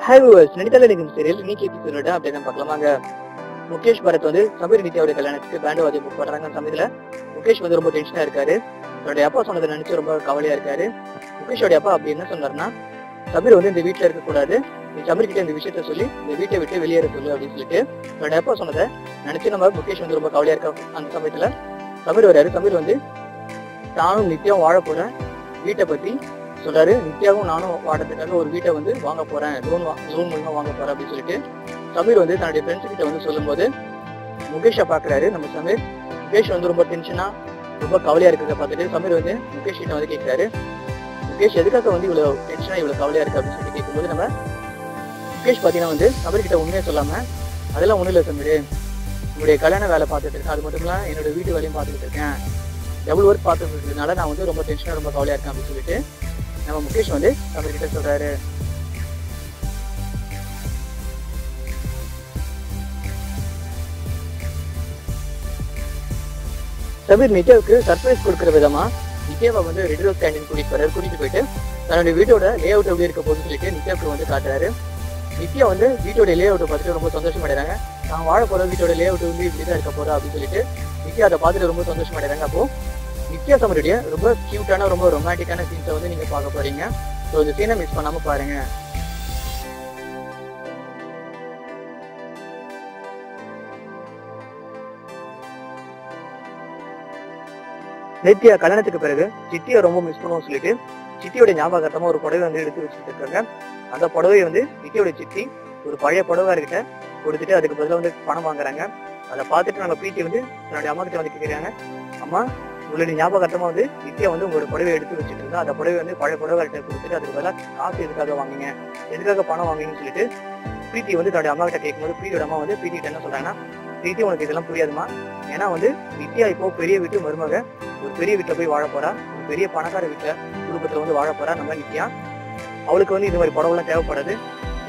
Hi viewers, நடித்தாலே நிற்கும் serial இன்னைக்கு எபிசோட அப்படியே தான் பார்க்கலாமாங்க. முகேஷ் பரத் வந்து சமீர் நித்யாவுடைய கல்யாணத்துக்கு பேண்ட் வாத்தியம் புக் பண்றாங்க. அந்த சமயத்துல முகேஷ் வந்து ரொம்ப டென்ஷனா இருக்காரு. அவருடைய அப்பா சொன்னதை நினைச்சு ரொம்ப கவலையா இருக்காரு. முகேஷோடைய அப்பா அப்படி என்ன சொன்னாருன்னா, சமீர் வந்து இந்த வீட்டுல இருக்க கூடாது, நீ சமீர் கிட்ட இந்த விஷயத்த சொல்லி இந்த வீட்டை விட்டு வெளியேற சொல்லு அப்படின்னு சொல்லிட்டு அவருடைய அப்பா சொன்னதை நினைச்சு நம்ம முகேஷ் வந்து ரொம்ப கவலையா இருக்க. அந்த சமயத்துல சமீர் வர்றாரு. சமீர் வந்து தானும் நித்யாவும் வாழ போற வீட்டை பத்தி சொல்றாரு. நித்யாவும் நானும் வாடறதுக்காக ஒரு வீட்டை வந்து வாங்க போறேன், லோன் மூலமா வாங்க போறேன் அப்படின்னு சொல்லிட்டு சமீர் வந்து தன்னுடைய ஃப்ரெண்ட்ஸ் கிட்ட வந்து சொல்லும் போது முகேஷை பாக்குறாரு நம்ம சமீர். முகேஷ் வந்து ரொம்ப டென்ஷனா ரொம்ப கவலையா இருக்கிறத பார்த்துட்டு சமீர் வந்து முகேஷ் கிட்ட வந்து கேட்கிறாரு, முகேஷ் எதுக்காக வந்து இவ்வளவு டென்ஷனா இவ்வளவு கவலையா இருக்கு அப்படின்னு சொல்லி கேட்கும்போது நம்ம முகேஷ் பாத்தீங்கன்னா வந்து சமீர் கிட்ட உண்மையை சொல்லாம, அதெல்லாம் ஒண்ணும் இல்லை சமீர், உங்களுடைய கல்யாண வேலை பார்த்துட்டு இருக்கேன், அது மட்டும் இல்ல என்னோட வீட்டு வேலையும் பார்த்துட்டு இருக்கேன், எவ்வளவு ஒர்க் பார்த்துட்டு இருக்கிறதுனால நான் வந்து ரொம்ப டென்ஷனா ரொம்ப கவலையா இருக்கேன் அப்படின்னு சொல்லிட்டு நம்ம முகேஷ் வந்து சமீர் கிட்ட சொல்றாரு. சமீர் நித்யாவுக்கு சர்ப்ரைஸ் கொடுக்குற விதமா நித்யாவை வந்து ரெட் ரோஸ் கேண்டீன் கூட்டிட்டு போயிட்டு தன்னுடைய வீட்டோட லே அவுட் எப்படி இருக்க போகுதுன்னு சொல்லிட்டு நித்யாவுக்கு வந்து காட்டுறாரு. நித்யா வந்து வீட்டோட லே அவுட்டை பார்த்துட்டு ரொம்ப சந்தோஷம் அடைறாங்க. நான் வாழ போற வீட்டோட லே அவுட் வந்து இப்படிதான் இருக்க போறா அப்படின்னு சொல்லிட்டு நித்யா அதை பார்த்துட்டு ரொம்ப சந்தோஷம் அடைறாங்க. அப்போ நித்யா சமீருடைய ரொம்ப கியூட்டான ரொம்ப ரொமான்டிக்கான சீன்ஸை வந்து நீங்க பார்க்க போறீங்க. ஸோ இந்த சீனை மிஸ் பண்ணாம பாருங்க. நித்யா கல்யாணத்துக்கு பிறகு சித்தியை ரொம்ப மிஸ் பண்ணுவோம் சொல்லிட்டு சித்தியோட ஞாபகார்த்தமா ஒரு புடவை வந்து எடுத்து வச்சுட்டு இருக்காங்க. அந்த புடவை வந்து நித்யோட சித்தி ஒரு பழைய புடவைகிட்ட கொடுத்துட்டு அதுக்கு பதிலாக வந்து பணம் வாங்குறாங்க. அதை பார்த்துட்டு நம்ம பிரீத்தி வந்து தன்னுடைய அம்மா கிட்ட வந்து கேட்கிறாங்க, அம்மா உங்களுடைய ஞாபகார்த்தமா வந்து நித்யா வந்து உங்களோட புடவை எடுத்து வச்சுட்டு இருந்தா அந்த புடவை வந்து பழைய புடவைகிட்ட கொடுத்துட்டு அதுக்கு பதிலாக காசு எதுக்காக வாங்கிங்க, எதுக்காக பணம் வாங்கிங்கன்னு சொல்லிட்டு பிரீத்தி வந்து தன்னுடைய அம்மா கிட்ட கேட்கும்போது பிரீத்தியோட அம்மா வந்து பிரீத்தி கிட்ட என்ன சொல்றாங்கன்னா, பிரீத்தி உனக்கு இதெல்லாம் புரியாதுமா, ஏன்னா வந்து நித்யா இப்போ பெரிய வீட்டு மருமக, ஒரு பெரிய வீட்டுல போய் வாழ போறா, ஒரு பெரிய பணக்கார வீட்டுல குடும்பத்துல வந்து வாழ போறா. நம்ம நித்யா அவளுக்கு வந்து இந்த மாதிரி புடவைலாம் தேவைப்படாது.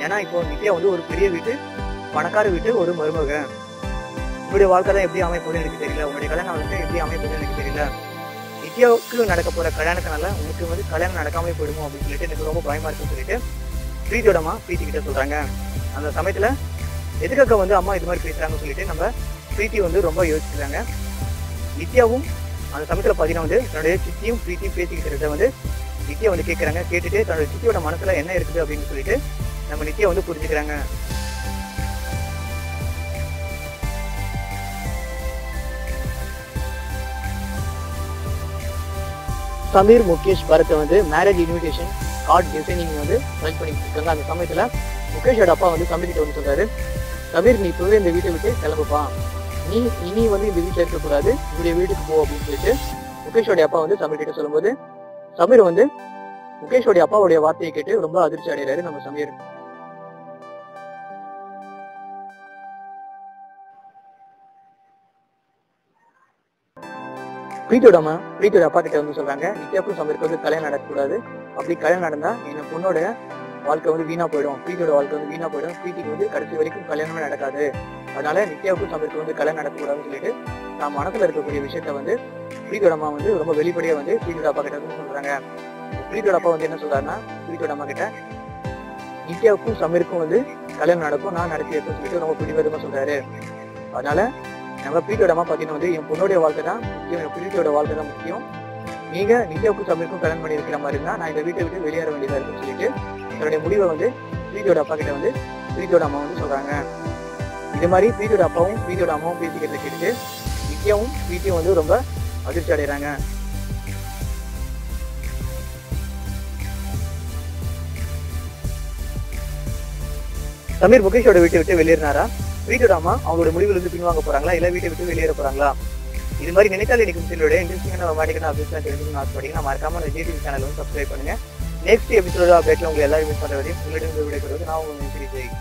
ஏன்னா இப்போ நித்யா வந்து ஒரு பெரிய வீட்டு பணக்கார வீட்டு ஒரு மருமக, உன்னுடைய வாழ்க்கை தான் எப்படி அமைப்போது எனக்கு தெரியல, உன்னுடைய கல்யாணம் வந்து எப்படி அமைப்போது எனக்கு தெரியல, நித்யாவுக்கு நடக்க போற கல்யாணத்தினால உனக்கு வந்து கல்யாணம் நடக்காம போயிடுமோ அப்படின்னு சொல்லிட்டு எனக்கு ரொம்ப பயமா இருக்குன்னு சொல்லிட்டு பிரீத்தியோட அம்மா பிரீத்தி கிட்ட சொல்றாங்க. அந்த சமயத்துல எதுக்காக வந்து அம்மா இது மாதிரி பேசுறாங்கன்னு சொல்லிட்டு நம்ம பிரீத்தி வந்து ரொம்ப யோசிக்கிறாங்க. நித்யாவும் அந்த சமயத்துல பாத்தீங்கன்னா வந்து தன்னுடைய சித்தியும் பிரீத்தியும் பேசிக்கிட்டு வந்து நித்யா வந்து கேட்கறாங்க. கேட்டுட்டு தன்னுடைய சித்தியோட மனசுல என்ன இருக்குது அப்படின்னு சொல்லிட்டு நம்ம நித்யா வந்து புரிஞ்சுக்கிறாங்க. சமீர் முகேஷ் பரத் வந்து மேரேஜ் இன்விடேஷன் கார்டு டிசைனிங் வந்து செலக்ட் பண்ணிட்டு இருக்காங்க. அந்த சமயத்துல முகேஷோட அப்பா வந்து சமீர் கிட்ட வந்து சொல்றாரு, சமீர் நீ இப்பவே இந்த வீட்டை விட்டு கிளம்புப்பா, நீ இனி வந்து இந்த வீட்டுல இருக்கக்கூடாது, உங்களுடைய வீட்டுக்கு போ அப்படின்னு சொல்லிட்டு முகேஷோடைய அப்பா வந்து சமீர் கிட்ட சொல்லும்போது சமீர் வந்து முகேஷோடைய அப்பாவுடைய வார்த்தையை கேட்டு ரொம்ப அதிர்ச்சி அடைகிறாரு நம்ம சமீர். பிரீத்தியோட அப்பா கிட்ட வந்து சொல்றாங்க, நித்யாவுக்கும் சமீருக்கு வந்து கல்யாணம் நடக்கக்கூடாது, அப்படி கல்யாணம் நடந்தா என் பொண்ணோட வாழ்க்கை வந்து வீணா போயிடும், பிரீத்தியோட வாழ்க்கை வந்து வீணா போயிடும், பிரீத்திக்கு வந்து கடைசி வரைக்கும் கல்யாணமே நடக்காது, அதனால நித்யாவுக்கும் சமீருக்கு வந்து கல்யாணம் நடக்கக்கூடாதுன்னு சொல்லிட்டு நான் மனசுல இருக்கக்கூடிய விஷயத்த வந்து பிரீத்தியோட அம்மா வந்து ரொம்ப வெளிப்படையா வந்து பிரீத்தியோட அப்பா கிட்ட வந்து சொல்றாங்க. பிரீத்தியோட அப்பா வந்து என்ன சொல்றாருன்னா, பிரீத்தியோட அம்மா கிட்ட நித்யாவுக்கும் சமீருக்கும் வந்து கல்யாணம் நடக்கும், நான் நடத்தி வைப்பேன்னு சொல்லிட்டு ரொம்ப பிடிவாதமா சொல்றாரு. அதனால நம்ம பிரீத்தியோட அம்மா பாத்தீங்கன்னா வந்து என் பொண்ணுடைய வாழ்க்கை தான் முக்கியம், என் பிரீத்தியோட வாழ்க்கை தான் முக்கியம், நீங்க நித்யாவுக்கும் சமீருக்கும் கல்யாணம் பண்ணி இருக்கிற மாதிரி இருந்தா நான் இந்த வீட்டை விட்டு வெளியேற வேண்டியதா இருக்குன்னு சொல்லிட்டு தன்னுடைய முடிவை வந்து பிரீத்தியோட அப்பா கிட்ட வந்து பிரீத்தியோட அம்மா வந்து சொல்றாங்க. இது மாதிரி பிரீத்தியோட அப்பாவும் பிரீத்தியோட அம்மாவும் பேசிக்கிறத கேட்டுட்டு நித்யாவும் பிரீத்தியும் வந்து ரொம்ப அதிர்ச்சி அடைகிறாங்க. சமீர் முகேஷோட வீட்டை விட்டு வெளியேறினாரா, பிரீத்தியோட அம்மா அவங்களோட முடிவுல இருந்து பின்வாங்க போறாங்களா, இல்ல வீட்டை விட்டு வெளியேற போறாங்களா? இது மாதிரி நினைத்தாலே எனக்கு சீரியலோட இன்ட்ரெஸ்டிங்கான ரொமான்டிக்கான அப்டேட்ஸ் தெரிஞ்சுக்கணும்னு ஆசைப்பட்டீங்கன்னா மறக்காம ஜிடிவி சேனல் வந்து சப்ஸ்கிரைப் பண்ணுங்க. நெக்ஸ்ட் எபிசோட அப்டேட்ல உங்களை எல்லாரும் மிஸ் பண்ற வரையும் உங்களிடம் விடைபெறுவது நான் உங்க விஜய்.